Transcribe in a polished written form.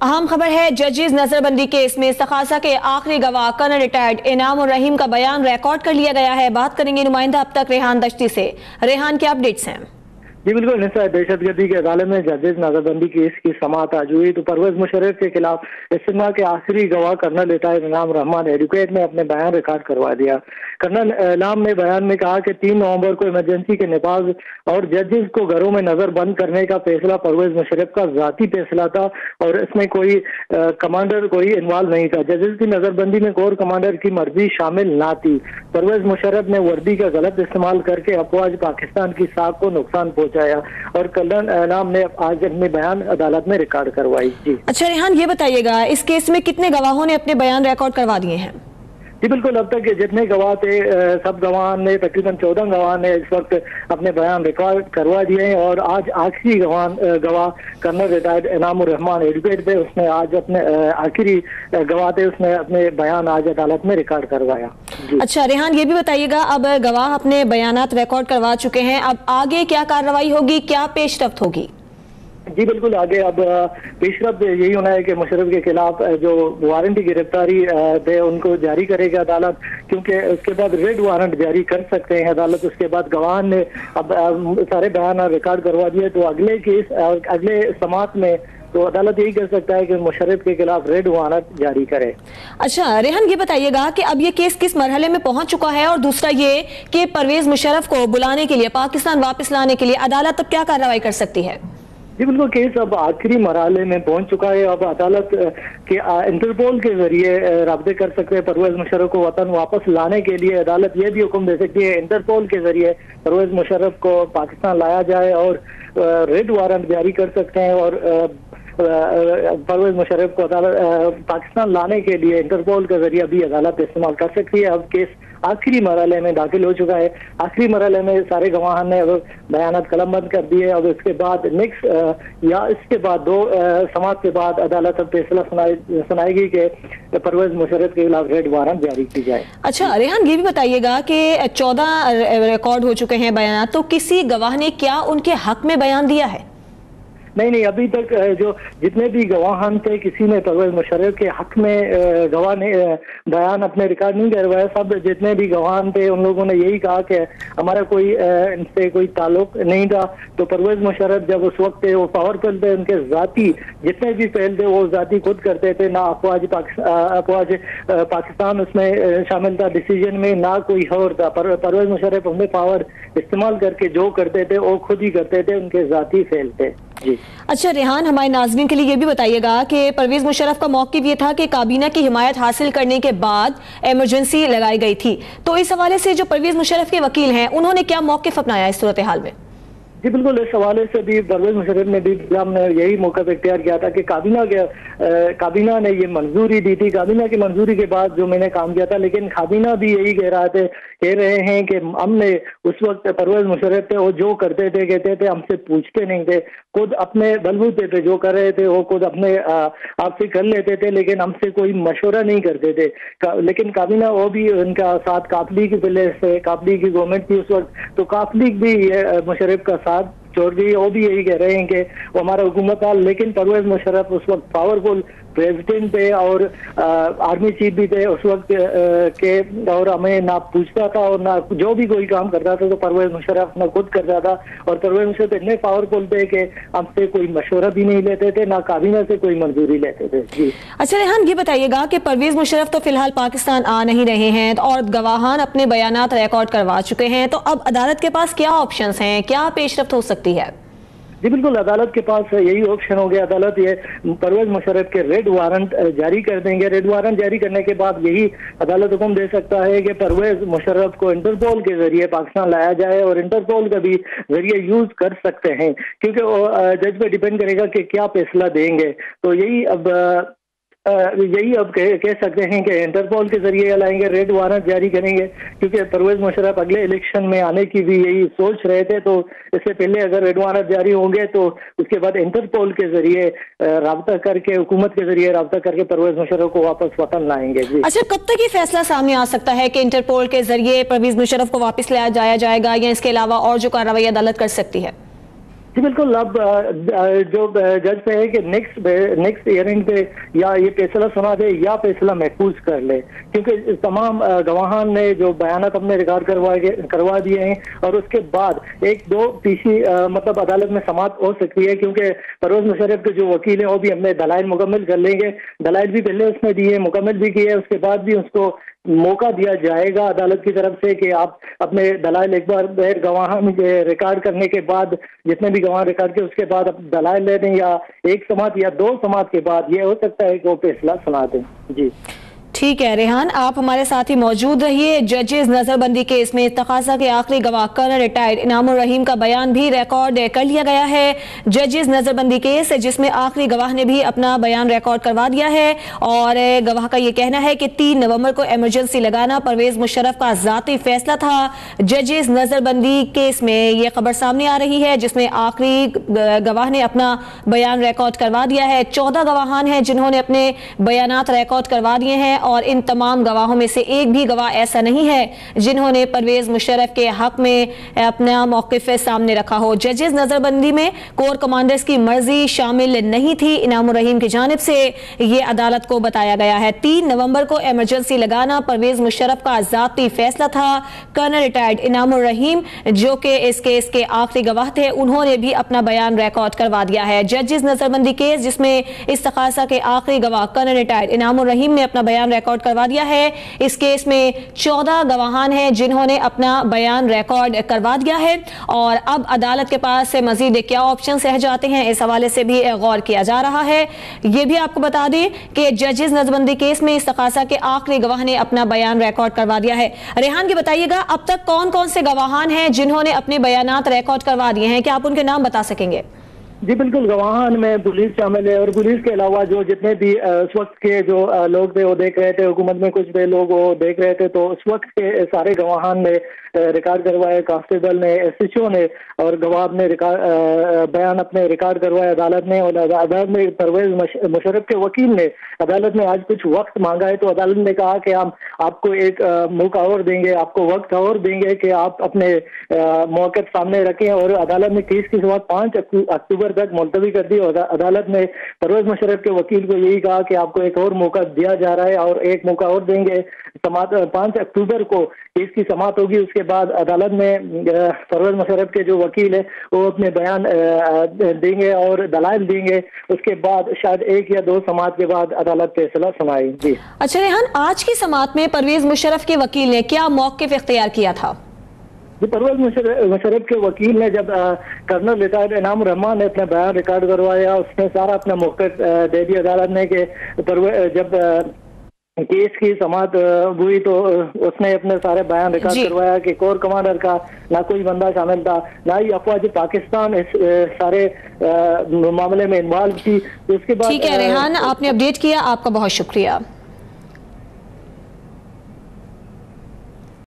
अहम खबर है, जजेस नजरबंदी केस में सखासा के आखिरी गवाह कर्नल रिटायर्ड इनाम और रहीम का बयान रिकॉर्ड कर लिया गया है। बात करेंगे नुमाइंदा अब तक रेहान दश्ती से। रेहान, क्या अपडेट्स हैं? जी बिल्कुल निशा, दहशतगर्दी की अदालत में जजेस नजरबंदी केस की समाअत आज हुई तो परवेज मुशर्रफ के खिलाफ इस्तेमाल के आखिरी गवाह कर्नल रिटायर्ड इनाम रहमान एडवोकेट ने अपने बयान रिकॉर्ड करवा दिया। कर्नल इनाम ने बयान में कहा कि 3 नवंबर को इमरजेंसी के नफाज और जजेस को घरों में नजर बंद करने का फैसला परवेज मुशर्रफ का जाती फैसला था और इसमें कोई कमांडर कोई इन्वॉल्व नहीं था। जजेस की नजरबंदी में कोर कमांडर की मर्जी शामिल ना थी। परवेज मुशर्रफ ने वर्दी का गलत इस्तेमाल करके अफवाज पाकिस्तान की साख को नुकसान पहुंचाया और कर्नल इनाम ने आज अपने बयान अदालत में रिकॉर्ड करवाई। जी अच्छा रेहान, ये बताइएगा इस केस में कितने गवाहों ने अपने बयान रिकॉर्ड करवा दिए हैं? जी बिल्कुल, अब तक जितने गवाह थे सब गवाह ने तकरीबन 14 गवाह ने इस वक्त अपने बयान रिकॉर्ड करवा दिए हैं और आज आखिरी गवाह कर्नल रिटायर्ड इनाम और रहमान एडवोकेट थे, उसने आज अपने आखिरी गवाह थे, उसने अपने बयान आज अदालत में रिकॉर्ड करवाया। अच्छा रेहान, ये भी बताइएगा, अब गवाह अपने बयानात रिकॉर्ड करवा चुके हैं, अब आगे क्या कार्रवाई होगी, क्या पेशरफ्त होगी? जी बिल्कुल, आगे अब पेशरफ्त यही होना है कि मुशर्रफ के खिलाफ जो वारंट की गिरफ्तारी थे उनको जारी करेगी अदालत, क्योंकि उसके बाद रेड वारंट जारी कर सकते हैं अदालत। उसके बाद गवाह ने अब सारे बयान रिकॉर्ड करवा दिए तो अगले केस अगले समाअत में तो अदालत यही कर सकता है कि मुशर्रफ के खिलाफ रेड वारंट जारी करे। अच्छा रेहान, ये बताइएगा कि अब ये केस किस मरहले में पहुंच चुका है और दूसरा ये कि परवेज मुशर्रफ को बुलाने के लिए, पाकिस्तान वापस लाने के लिए अदालत अब क्या कार्रवाई कर सकती है? जी बिल्कुल, केस अब आखिरी मरहले में पहुंच चुका है। अब अदालत के इंटरपोल के जरिए राब्ते कर सकते हैं परवेज मुशर्रफ को वतन वापस लाने के लिए। अदालत ये भी हुक्म दे सकती है इंटरपोल के जरिए परवेज मुशर्रफ को पाकिस्तान लाया जाए और रेड वारंट जारी कर सकते हैं और परवेज मुशर्रफ को पाकिस्तान लाने के लिए इंटरपोल के जरिए भी अदालत इस्तेमाल कर सकती है। अब केस आखिरी मरहले में दाखिल हो चुका है। आखिरी मरहले में सारे गवाह ने अब बयानात कलमबंद कर दिए। अब इसके बाद नेक्स्ट या इसके बाद 2 समाअत के बाद अदालत अब फैसला सुनाएगी कि परवेज मुशर्रफ के खिलाफ रेड वारंट जारी की जाए। अच्छा रेहान, ये भी बताइएगा कि 14 रिकॉर्ड हो चुके हैं बयान, तो किसी गवाह ने क्या उनके हक में बयान दिया है? नहीं, अभी तक जो जितने भी गवाहान थे किसी ने परवेज मुशर्रफ के हक में गवाह ने बयान अपने रिकॉर्ड नहीं करवाया। सब जितने भी गवाहान थे उन लोगों ने यही कहा कि हमारा कोई इनसे कोई ताल्लुक नहीं था। तो परवेज मुशर्रफ जब उस वक्त थे वो पावरफुल थे, उनके जाती जितने भी फेल थे वो जाती खुद करते थे, ना अफवाज पाकिस्तान उसमें शामिल था डिसीजन में, ना कोई और था। परवेज मुशर्रफ अपने पावर इस्तेमाल करके जो करते थे वो खुद ही करते थे, उनके जाती फेल थे। जी अच्छा रेहान, हमारे नाज़रीन के लिए ये भी बताइएगा कि परवेज मुशर्रफ का मौक़िफ़ ये था कि काबीना की हिमायत हासिल करने के बाद इमरजेंसी लगाई गई थी, तो इस हवाले से जो परवेज मुशर्रफ के वकील हैं उन्होंने क्या मौक़िफ़ अपनाया इस सूरत हाल में? जी बिल्कुल, इस हवाले से भी परवेज मुशर्रफ ने भी हमने यही मौका इख्तियार किया था कि काबीना ने ये मंजूरी दी थी। काबीना की मंजूरी के बाद जो मैंने काम किया था, लेकिन काबीना भी यही कह रहे हैं कि हमने उस वक्त परवेज मुशर्रफ थे वो जो करते थे कहते थे हमसे पूछते नहीं थे, खुद अपने बलबूते पे जो कर रहे थे वो खुद अपने आप से कर लेते थे, लेकिन हमसे कोई मशवरा नहीं करते थे। लेकिन काबीना वो भी उनका साथ काफ लीग से काफ लीग की गवर्नमेंट थी उस वक्त, तो काफ लीग भी मुशर्रफ का छोड़ दी। वो भी यही कह रहे हैं कि वो हमारा हुकूमत था, लेकिन परवेज मुशर्रफ उस वक्त पावरफुल प्रेसिडेंट थे और आर्मी चीफ भी थे उस वक्त के, और हमें ना पूछता था और ना जो भी कोई काम करता था तो परवेज मुशर्रफ अपना खुद करता था। और परवेज मुशर्रफ इतने पावरफुल थे कि हमसे कोई मशवरा भी नहीं लेते थे, ना काबीना से कोई मंजूरी लेते थे। जी अच्छा रेहान, ये बताइएगा कि परवेज मुशर्रफ तो फिलहाल पाकिस्तान आ नहीं रहे हैं और गवाहान अपने बयानात रिकॉर्ड करवा चुके हैं, तो अब अदालत के पास क्या ऑप्शंस हैं, क्या पेशरफ्त हो सकती है? जी बिल्कुल, अदालत के पास यही ऑप्शन हो गया। अदालत ये परवेज मुशर्रफ के रेड वारंट जारी कर देंगे। रेड वारंट जारी करने के बाद यही अदालत हुक्म दे सकता है कि परवेज मुशर्रफ को इंटरपोल के जरिए पाकिस्तान लाया जाए और इंटरपोल का भी जरिए यूज कर सकते हैं, क्योंकि वो जज पे डिपेंड करेगा कि क्या फैसला देंगे। तो यही अब कह सकते हैं कि इंटरपोल के जरिए लाएंगे, रेड वारंट जारी करेंगे, क्योंकि परवेज मुशर्रफ अगले इलेक्शन में आने की भी यही सोच रहे थे। तो इससे पहले अगर रेड वारंट जारी होंगे तो उसके बाद इंटरपोल के जरिए राब्ता करके, हुकूमत के जरिए राब्ता करके परवेज मुशर्रफ को वापस वतन लाएंगे। जी अच्छा, कब तक ये फैसला सामने आ सकता है कि इंटरपोल के जरिए परवेज मुशर्रफ को वापस लाया जाएगा या इसके अलावा और जो कार्रवाई अदालत कर सकती है? जी बिल्कुल। अब जो जज पे है कि नेक्स्ट हियरिंग पे या ये फैसला सुना दे या फैसला महफूज कर ले, क्योंकि तमाम गवाहान ने जो बयानात अपने रिकॉर्ड करवा दिए हैं और उसके बाद एक दो पीसी मतलब अदालत में समाअत हो सकती है, क्योंकि परवेज मुशर्रफ के जो वकील हैं वो भी अपने दलाइल मुकम्मल कर लेंगे। दलाइल भी पहले उसने दिए, मुकम्मल भी किए, उसके बाद भी उसको मौका दिया जाएगा अदालत की तरफ से कि आप अपने दलाइल एक बार गवाह रिकॉर्ड करने के बाद, जितने भी गवाह रिकॉर्ड के उसके बाद अब दलाइल ले दें, या एक समाअत या दो समाअत के बाद ये हो सकता है कि वो फैसला सुना दें। जी ठीक है रेहान, आप हमारे साथ ही मौजूद रहिए। जजेस नजरबंदी केस में तकाजा के आखिरी गवाह कर्नल रिटायर्ड इनामुर रहीम का बयान भी रिकॉर्ड कर लिया गया है। जजेस नजरबंदी केस जिसमें आखिरी गवाह ने भी अपना बयान रिकॉर्ड करवा दिया है और गवाह का यह कहना है कि 3 नवंबर को इमरजेंसी लगाना परवेज मुशर्रफ का जाती फैसला था। जजेस नजरबंदी केस में यह खबर सामने आ रही है जिसमें आखिरी गवाह ने अपना बयान रिकॉर्ड करवा दिया है। 14 गवाहान हैं जिन्होंने अपने बयानात रिकॉर्ड करवा दिए हैं और इन तमाम गवाहों में से एक भी गवाह ऐसा नहीं है जिन्होंने परवेज मुशर्रफ के हक में अपना मौक़िफ़ सामने रखा हो। जजेस नजरबंदी में कोर कमांडर्स की मर्जी शामिल नहीं थी इनामुर रहीम की जानिब से, ये अदालत को बताया गया है। 3 नवंबर को इमरजेंसी लगाना परवेज मुशर्रफ का जाती फैसला था। कर्नल रिटायर्ड इनामुर रहीम जो कि इस केस के आखिरी गवाह थे, उन्होंने भी अपना बयान रिकॉर्ड करवा दिया है। जजेस नजरबंदी केस जिसमें इस तकाजा के आखिरी गवाह कर्नल रिटायर्ड इनामुर रहीम ने अपना बयान रिकॉर्ड करवा दिया है। इस केस में 14 गवाहान हैं जिन्होंने अपना बयान रिकॉर्ड करवा दिया है और अब अदालत के पास से मजीद क्या ऑप्शन रह जाते हैं इस हवाले से भी गौर किया जा रहा है। यह भी आपको बता दें कि जजेस नजरबंदी केस में इस तकाजा के आखिरी गवाह ने अपना बयान रिकॉर्ड करवा दिया है। रेहान की बताइएगा अब तक कौन कौन से गवाहान हैं जिन्होंने अपने बयानात रिकॉर्ड करवा दिए हैं, क्या आप उनके नाम बता सकेंगे? जी बिल्कुल, गवाहान में पुलिस शामिल है और पुलिस के अलावा जो जितने भी उस वक्त के जो लोग थे वो देख रहे थे, हुकूमत में कुछ भी लोग वो देख रहे थे, तो उस वक्त के सारे गवाहान ने रिकॉर्ड करवाए, कांस्टेबल ने, एसएचओ ने और गवाह ने बयान अपने रिकॉर्ड करवाए अदालत ने। और अदालत में परवेज मुशर्रफ के वकील ने अदालत में आज कुछ वक्त मांगा है, तो अदालत ने कहा कि हम आपको एक मौका और देंगे, आपको वक्त और देंगे कि आप अपने मौक़िफ़ सामने रखें। और अदालत ने केस की शुरुआत 5 अक्टूबर तक मुलतवी कर दी और अदालत ने परवेज मुशर्रफ के वकील को यही कहा कि आपको एक और मौका दिया जा रहा है और एक मौका और देंगे। 5 अक्टूबर को केस की समाअत होगी, उसके बाद अदालत में परवेज मुशर्रफ के जो वकील है वो अपने बयान देंगे और दलाइल देंगे। उसके बाद शायद 1 या 2 समाअत के बाद अदालत फैसला सुनाएगी। अच्छा रेहान, आज की समाअत में परवेज मुशर्रफ के वकील ने क्या मौक़िफ़ इख्तियार किया था? परवेज मुशर्रफ के वकील ने जब कर्नल रिटायर्ड इनामुर रहमान ने अपना बयान रिकॉर्ड करवाया, उसने सारा अपना मौक़िफ़ दे दिया अदालत ने कि जब केस की समाअत हुई तो उसने अपने सारे बयान रिकॉर्ड करवाया कि कोर कमांडर का ना कोई बंदा शामिल था, ना ही अफवाज पाकिस्तान इस सारे मामले में इन्वॉल्व थी। उसके बाद ठीक है रेहान, आपने अपडेट किया, आपका बहुत शुक्रिया।